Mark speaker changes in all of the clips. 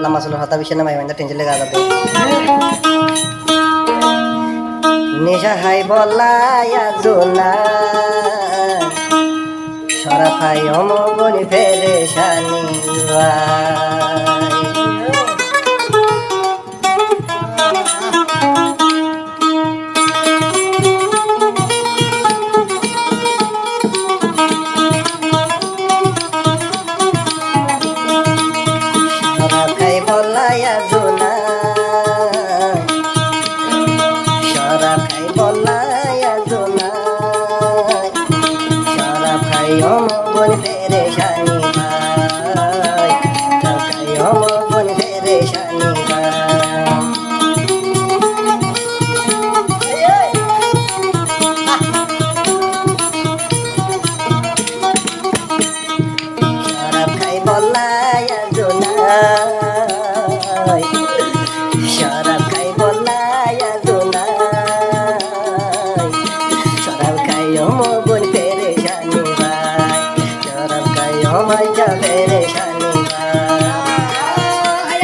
Speaker 1: lama sulu hata bisa nama yang tension লেগে আলাদা নেশা হাই বলায়া জোনা সরাফাই অমগনি ফেরেশানি সরাফাই বলায়া জোনা সরাফাই বলায়া জোনা সরাফাই অমগনি ফেরেশানি ভাই সরাফাই অমগনি ফেরেশানি ভাই শরাব খাই বলায়া জোনাই শরাব খাই বলায়া জোনাই শরাব খাই অমগন পেরেশানি ভাই শরাব খাই অমাই যা পেরেশানি ভাই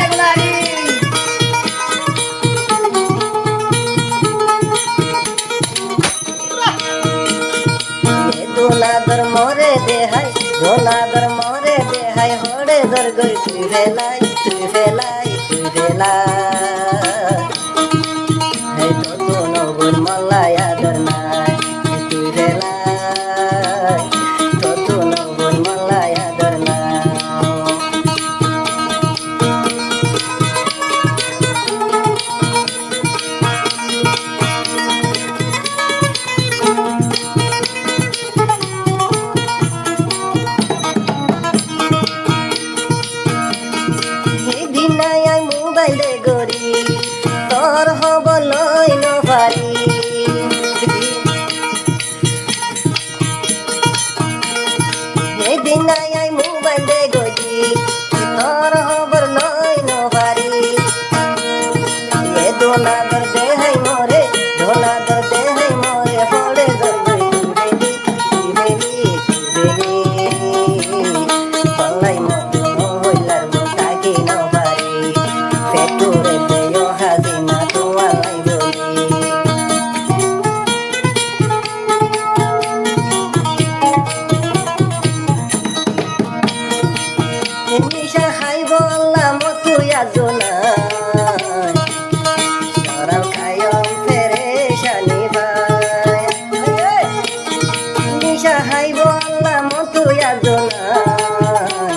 Speaker 1: দোলাদর মরে দেহাই দোলাদর মরে দেহাই হড়ে দর গই তুই ফেলাই তুই ফেলাই তুই ফেলাই হে তো তো নগুন মল্লায়া দর নাই তুই ফেলাই তো তো নগুন মল্লায়া দর নাই মোবাইল গরি তোর হব লই নভারি এদিন আই মোবাইল গরি তোর হব লই নভারি এ দোলা দর দেহাই মরে দোলা দর দেহাই মরে হড়ে দর গই তুই বেলি পাল্লাই মতো হইলার তাকে নভারি পেটুরে দেয় হাজিনা তোয়ালাই বলি নিশা খাইব আল্লাহ মতুয়া জোনাই শরাব খাইম পেরেশানি ভাই নিশা খাইব আল্লাহ মতুয়া জোনাই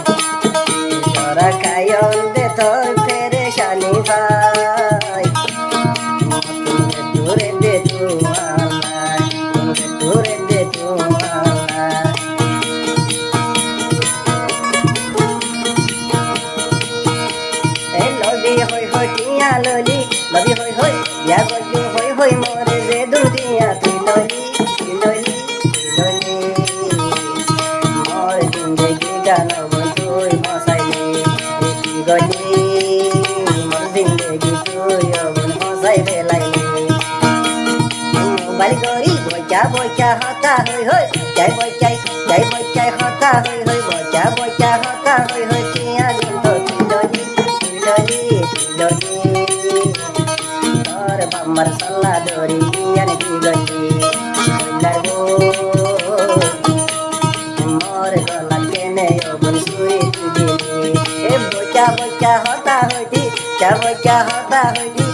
Speaker 1: শরাব খাইম দে তোর পেরেশানি ভাই দূরে দে তোমার দূরে দে তোমার লবি হই হই টিয়া ললি লবি হই হই বিয়া গজু হই হই মরে যে দুনিয়া তুই ললি তুই ললি তুই ললি মোর জিন্দগি গান তুই মসাইলি তুই গলি মোর জিন্দগি তুই অবন মসাই বেলাইলি মোবাইল গরি বইচা বইচা হতা হই হই যাই বইচাই হতা হই হই বইচা বইচা হতা হই হই টিয়া গুন্ত তুই ললি তোর বাম্মার সাল্লা দরি ইয়ান কি গলি লাগো মোর গলা কেনে অবন সুই তুই দিলি এ বইচা বইচা হতা হইতি চা বইচা হতা হইতি